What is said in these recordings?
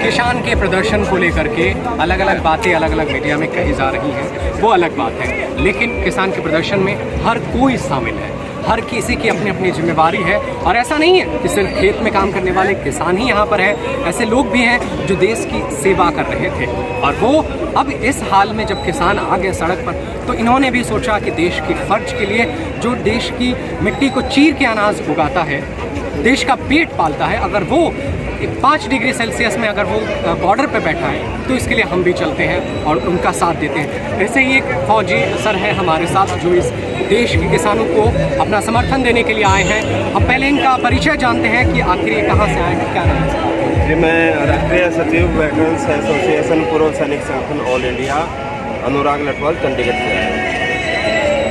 किसान के प्रदर्शन को लेकर के अलग अलग बातें अलग अलग मीडिया में कही जा रही हैं, वो अलग बात है। लेकिन किसान के प्रदर्शन में हर कोई शामिल है, हर किसी की अपनी अपनी जिम्मेवारी है। और ऐसा नहीं है कि सिर्फ खेत में काम करने वाले किसान ही यहाँ पर है, ऐसे लोग भी हैं जो देश की सेवा कर रहे थे। और वो अब इस हाल में जब किसान आ गए सड़क पर, तो इन्होंने भी सोचा कि देश की खर्च के लिए, जो देश की मिट्टी को चीर के अनाज उगाता है, देश का पेट पालता है, अगर वो 5 डिग्री सेल्सियस में अगर वो बॉर्डर पे बैठा है तो इसके लिए हम भी चलते हैं और उनका साथ देते हैं। ऐसे ही एक फौजी सर है हमारे साथ जो इस देश के किसानों को अपना समर्थन देने के लिए आए हैं। हम पहले इनका परिचय जानते हैं कि आखिर ये कहाँ से आए हैं, क्या नाम है? जी, मैं राष्ट्रीय सचिव वेटरन्स एसोसिएशन पूर्व सैनिक संगठन ऑल इंडिया अनुराग लटवाल चंडीगढ़ से आए हैं।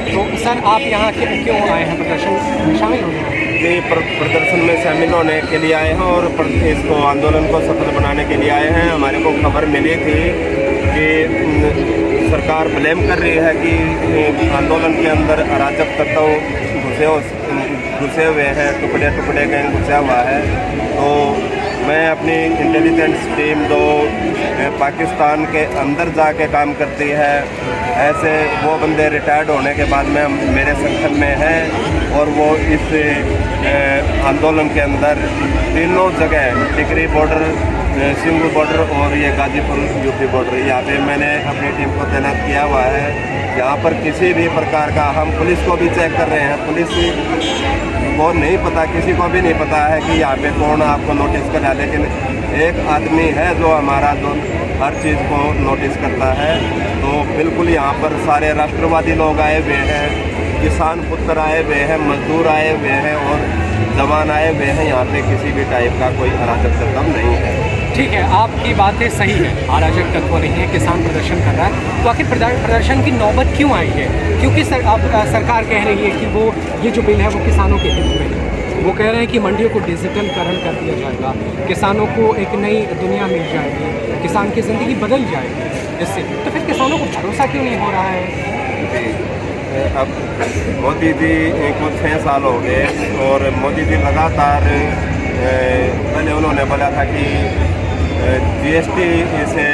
तो सर आप यहाँ क्यों आए हैं, प्रदर्शन में शामिल होने हैं? जी, प्रदर्शन में शामिल होने के लिए आए हैं और इसको आंदोलन को सफल बनाने के लिए आए हैं। हमारे को खबर मिली थी कि सरकार ब्लेम कर रही है कि आंदोलन के अंदर अराजक तत्व घुसे हुए हैं, टुकड़े टुकड़े गैंग घुसा हुआ है। तो मैं अपनी इंटेलिजेंस टीम जो पाकिस्तान के अंदर जाके काम करती है, ऐसे वो बंदे रिटायर्ड होने के बाद में मेरे संगठन में हैं और वो इस आंदोलन के अंदर तीनों जगह टिकरी बॉर्डर, सिंगू बॉर्डर और ये गाजीपुर यूपी बॉर्डर, यहाँ पे मैंने अपनी टीम को तैनात किया हुआ है। यहाँ पर किसी भी प्रकार का, हम पुलिस को भी चेक कर रहे हैं, पुलिस को नहीं पता, किसी को भी नहीं पता है कि यहाँ पे कौन आपको नोटिस कर रहा है, लेकिन एक आदमी है जो हमारा जो हर चीज़ को नोटिस करता है। तो बिल्कुल यहाँ पर सारे राष्ट्रवादी लोग आए हुए हैं, किसान पुत्र आए हुए हैं, मजदूर आए हुए हैं और जवान आए हुए हैं। यहाँ पे किसी भी टाइप का कोई अराजक तत्व नहीं है। ठीक है, आपकी बातें सही है, अराजक तत्व नहीं है, किसान प्रदर्शन कर रहा है। तो आखिर प्रदर्शन की नौबत क्यों आई है? क्योंकि सरकार कह रही है कि वो ये जो बिल है वो किसानों के हित में है। वो कह रहे हैं कि मंडियों को डिजिटलकरण कर दिया जाएगा, किसानों को एक नई दुनिया मिल जाएगी, किसान की ज़िंदगी बदल जाएगी इससे। तो फिर किसानों को भरोसा क्यों नहीं हो रहा है? अब मोदी जी को 6 साल हो गए और मोदी जी लगातार पहले उन्होंने बोला था कि जीएसटी से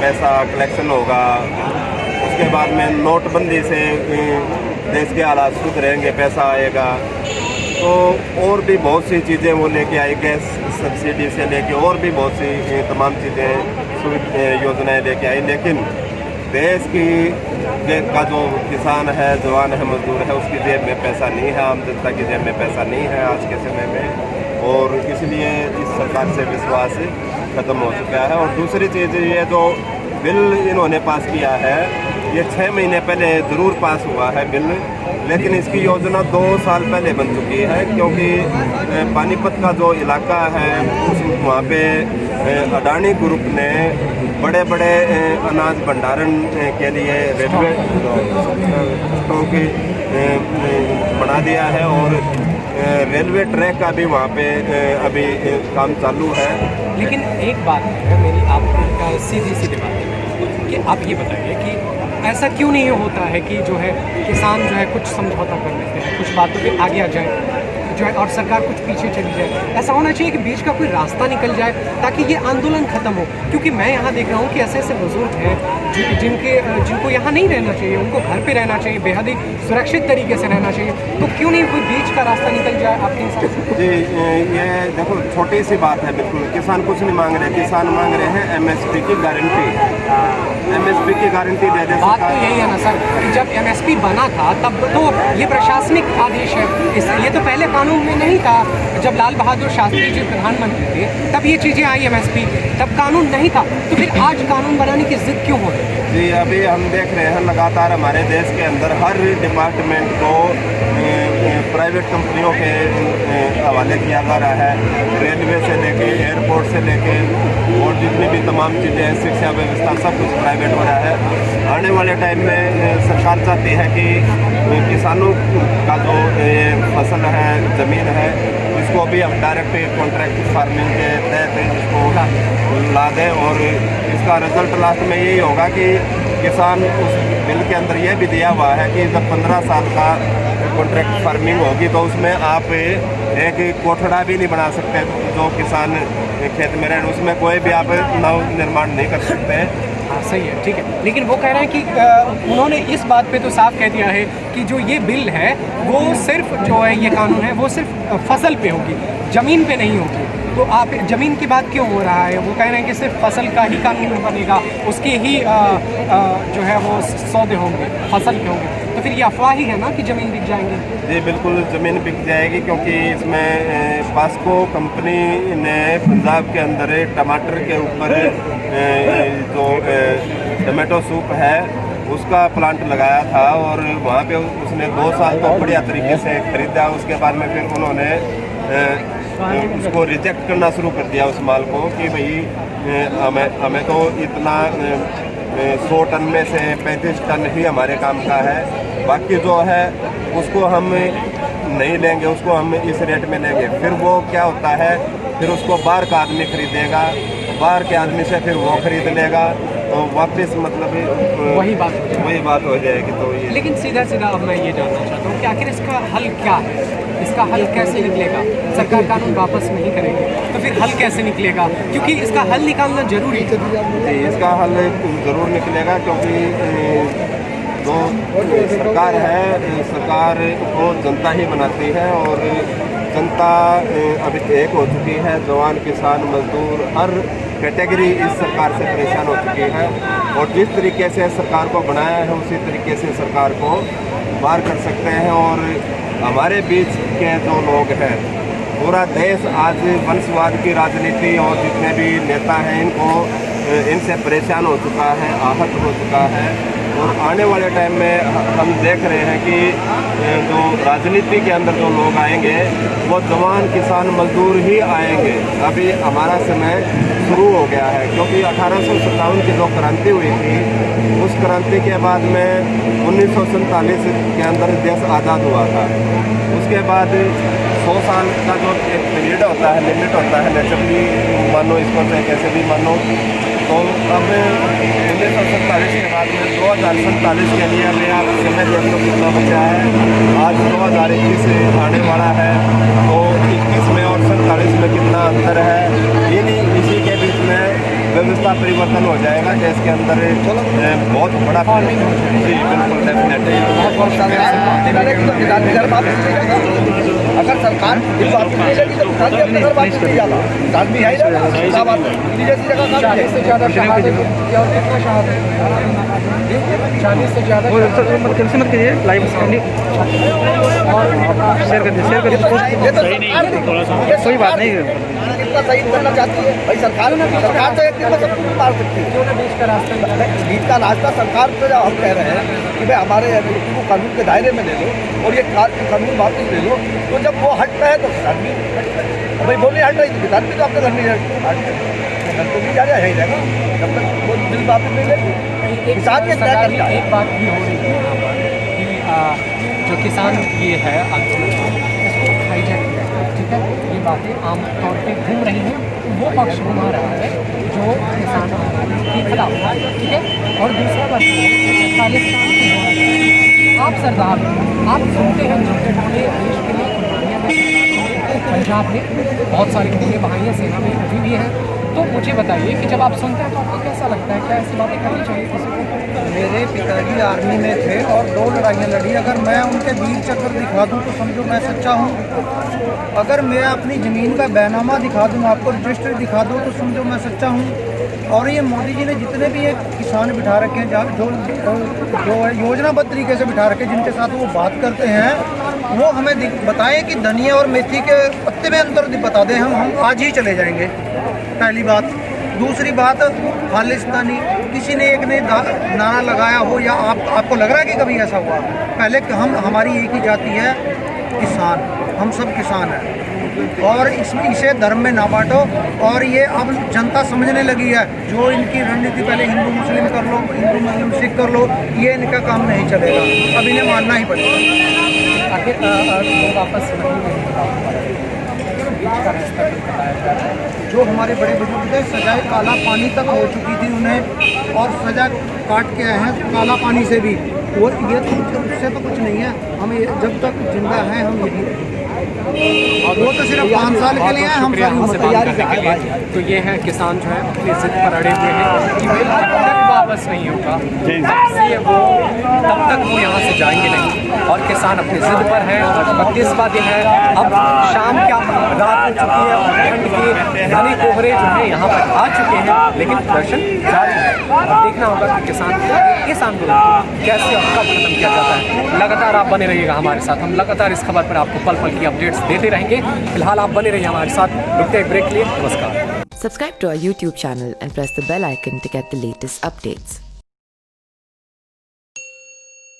पैसा कलेक्शन होगा, उसके बाद में नोटबंदी से देश के हालात सुधरेंगे, पैसा आएगा। तो और भी बहुत सी चीज़ें वो लेके आई, गैस सब्सिडी से लेके और भी बहुत सी तमाम चीज़ें योजनाएं लेके आई। लेकिन देश का जो किसान है, जवान है, मजदूर है, उसकी जेब में पैसा नहीं है, आम जनता की जेब में पैसा नहीं है आज के समय में। और इसलिए इस सरकार से विश्वास ख़त्म हो चुका है। और दूसरी चीज़ ये जो बिल इन्होंने पास किया है, ये 6 महीने पहले ज़रूर पास हुआ है बिल, लेकिन इसकी योजना 2 साल पहले बन चुकी है। क्योंकि पानीपत का जो इलाका है वहाँ पे अडानी ग्रुप ने बड़े बड़े अनाज भंडारण के लिए रेलवे स्टॉक बना दिया है और रेलवे ट्रैक का भी वहाँ पे अभी काम चालू है। लेकिन एक बात है मेरी आपका सीधी बात है कि आप ये बताइए कि ऐसा क्यों नहीं होता है कि जो है किसान जो है कुछ समझौता कर लेते हैं, कुछ बातों पे आगे आ जाए जो है और सरकार कुछ पीछे चली जाए। ऐसा होना चाहिए कि बीच का कोई रास्ता निकल जाए ताकि ये आंदोलन खत्म हो। क्योंकि मैं यहाँ देख रहा हूँ कि ऐसे ऐसे बुजुर्ग हैं जिनको यहाँ नहीं रहना चाहिए, उनको घर पे रहना चाहिए, बेहद ही सुरक्षित तरीके से रहना चाहिए। तो क्यों नहीं कोई बीच का रास्ता निकल जाए आपके हिसाब से? जी, ये देखो छोटी सी बात है, बिल्कुल किसान कुछ नहीं मांग रहे, किसान मांग रहे हैं एमएसपी की गारंटी। एमएसपी की गारंटी दे दे। बात तो यही है ना सर कि जब एमएसपी बना था तब तो ये प्रशासनिक आदेश है, ये तो पहले कानून में नहीं था। जब लाल बहादुर शास्त्री जी प्रधानमंत्री थे तब ये चीज़ें आई एमएसपी, तब कानून नहीं था। तो फिर आज कानून बनाने की जिद क्यों हो रही है? जी, अभी हम देख रहे हैं लगातार हमारे देश के अंदर हर डिपार्टमेंट को प्राइवेट कंपनियों के हवाले किया जा रहा है। रेलवे से लेके एयरपोर्ट से लेके और जितनी भी तमाम चीज़ें हैं, शिक्षा व्यवस्था, सब कुछ प्राइवेट हो रहा है। आने वाले टाइम में सरकार चाहती है कि किसानों का जो फसल है, ज़मीन है, इसको भी हम डायरेक्ट कॉन्ट्रैक्ट फार्मिंग के तहत इसको ला दें। और इसका रिजल्ट लास्ट में यही होगा कि किसान, उस बिल के अंदर यह भी दिया हुआ है कि जब 15 साल का कॉन्ट्रैक्ट फार्मिंग होगी तो उसमें आप एक कोठड़ा भी नहीं बना सकते। जो किसान खेत में रहे उसमें कोई भी आप नव निर्माण नहीं कर सकते हैं। हाँ सही है, ठीक है। लेकिन वो कह रहे हैं कि उन्होंने इस बात पे तो साफ कह दिया है कि जो ये बिल है वो सिर्फ जो है ये कानून है वो सिर्फ फसल पे होगी, ज़मीन पे नहीं होगी। तो आप ज़मीन की बात क्यों हो रहा है? वो कह रहे हैं कि सिर्फ फसल का ही कानून बनेगा, उसके ही जो है वो सौदे होंगे, फसल के होंगे। तो फिर ये अफवाह ही है ना कि ज़मीन बिक जाएंगी? जी बिल्कुल ज़मीन बिक जाएगी, क्योंकि इसमें पास्को कंपनी ने पंजाब के अंदर टमाटर के ऊपर जो टमाटो सूप है उसका प्लांट लगाया था और वहाँ पे उसने 2 साल तो बढ़िया तरीके से खरीदा। उसके बाद में फिर उन्होंने उसको रिजेक्ट करना शुरू कर दिया उस माल को कि भाई हमें तो इतना 100 टन में से 35 टन ही हमारे काम का है, बाकी जो है उसको हम नहीं लेंगे, उसको हम इस रेट में लेंगे। फिर वो क्या होता है, फिर उसको बाहर का आदमी खरीदेगा, बाहर के आदमी से फिर वो खरीद लेगा, तो वापस मतलब वही बात हो जाएगी। तो ये लेकिन सीधा अब मैं ये जानना चाहता हूँ कि आखिर इसका हल क्या है? इसका हल कैसे निकलेगा? सरकार कानून वापस नहीं करेगी तो फिर हल कैसे निकलेगा? क्योंकि इसका हल निकालना जरूरी है। इसका हल ज़रूर निकलेगा, क्योंकि जो सरकार है, सरकार को जनता ही बनाती है और जनता अभी एक हो चुकी है। जवान, किसान, मजदूर, हर कैटेगरी इस सरकार से परेशान हो चुकी है और जिस तरीके से सरकार को बनाया है उसी तरीके से सरकार को बाहर कर सकते हैं। और हमारे बीच के जो लोग हैं, पूरा देश आज वंशवाद की राजनीति और जितने भी नेता हैं इनसे परेशान हो चुका है, आहत हो चुका है। और आने वाले टाइम में हम देख रहे हैं कि जो राजनीति के अंदर जो लोग आएंगे वो जवान, किसान, मजदूर ही आएंगे। अभी हमारा समय शुरू हो गया है, क्योंकि 1857 की जो क्रांति हुई थी उस क्रांति के बाद में 1947 के अंदर देश आज़ाद हुआ था। उसके बाद 100 साल का जो एक पीरियड होता है, लिमिट होता है, नेचुरली मानो इसको चाहे कैसे भी मानो, तो अब 1947 के बाद में 2047 के लिए हमें आप समय देख लो कितना बचा है। आज 2021 आने वाला है, तो 21 में और 47 में कितना अंतर है। इसी के बीच में व्यवस्था परिवर्तन हो जाएगा देश के अंदर, बहुत बड़ा फार्मिंग हो जाएगी। जी बिल्कुल डेफिनेटली। अगर सरकार इस बात में लेगी तो किसान भी अपने घर वापस नहीं जाना, किसान भी है ही ना बात जैसी जगह काम 40 से ज़्यादा शहादत और कितना शहादत 40 से ज़्यादा मत कीजिए लाइव और शेयर कर दीजिए कोई बात नहीं। कितना सही करना चाहती है भाई सरकार तो एक दिन में सब कुछ मार सकती है। बीच का रास्ता सरकार से हम कह रहे हैं कि भाई हमारे एबिलिटी को कानून के दायरे में ले लो और ये कानून वापस ले लो। तो जब वो हट रहे तो किसान भी भाई वो नहीं हट रही तो किसान भी तो आपके घर नहीं घर तो नहीं जा रहा है, रहेगा जब तक वो बिल वापस नहीं लेगी। किसान के क्या करना है? एक बात भी हो रही है यहाँ पर कि जो किसान ये है आंदोलन इसको हाईजैक किया है, ठीक है। ये बातें आम तौर पे घूम रही हैं, वो पक्ष घुमा रहा है जो किसान आंदोलन के खिलाफ है, ठीक है। और दूसरा बात खालिस्तान आप सरदार आप सुनते हैं झूठे बोले देश के लिए कुर्बानियाँ में पंजाब में बहुत सारी उन्होंने बहाई हैं, सेना में अभी भी हैं। तो मुझे बताइए कि जब आप सुनते हैं तो आपको कैसा लगता है? क्या ऐसी बातें करनी चाहिए किसी को? मेरे पिताजी आर्मी में थे और 2 लड़ाइयाँ लड़ी। अगर मैं उनके वीर चक्र दिखा दूँ तो समझो मैं सच्चा हूँ। अगर मैं अपनी ज़मीन का बैनामा दिखा दूँ, आपको रजिस्टर दिखा दूँ तो समझो मैं सच्चा हूँ। और ये मोदी जी ने जितने भी ये किसान बिठा रखे हैं, जो है योजनाबद्ध तरीके से बिठा रखे, जिनके साथ वो बात करते हैं, वो हमें बताएं कि धनिया और मेथी के पत्ते में अंतर बता दें, हम आज ही चले जाएंगे। पहली बात। दूसरी बात, खालिस्तानी किसी ने एक ने नारा लगाया हो या आपको लग रहा है कि कभी ऐसा हुआ? पहले हमारी एक ही जाति है किसान, हम सब किसान हैं और इसे धर्म में ना बांटो। और ये अब जनता समझने लगी है, जो इनकी रणनीति पहले हिंदू मुस्लिम कर लो, हिंदू मुस्लिम सिख कर लो, ये इनका काम नहीं चलेगा, अब इन्हें मानना ही पड़ेगा। आखिर लोग आपस जो हमारे बड़े बुजुर्ग थे, सजाए काला पानी तक हो चुकी थी उन्हें, और सजा काट के आए हैं काला पानी से भी। वो ये तो उससे तो कुछ नहीं है, हम जब तक जिंदा हैं हम यही रहेंगे। वो तो सिर्फ 5 साल के लिए है, हम सारी हमसे उम्र बात करने के लिए। तो ये है किसान जो है अपनी जिद पर अड़े हुए हैं कि बिल जब तक वापस नहीं होगा तब तक वो यहाँ से जाएंगे नहीं। और किसान अपनी जिद पर है। और 32वां दिन है, अब शाम क्या रात हो चुकी है और ठंड के घने कोहरे जो है यहाँ पर आ चुके हैं, लेकिन प्रदर्शन जारी है। और देखना होगा कि किसान इस आंदोलन को कैसे और कब खत्म किया जाता है। लगातार आप बने रहिएगा हमारे साथ, हम लगातार इस खबर पर आपको पल पल की अपडेट्स देते रहेंगे। फिलहाल आप बने रहिए हमारे साथ, रुकते हैं एक ब्रेक के लिए। नमस्कार। Subscribe to our YouTube channel and press the bell icon to get the latest updates.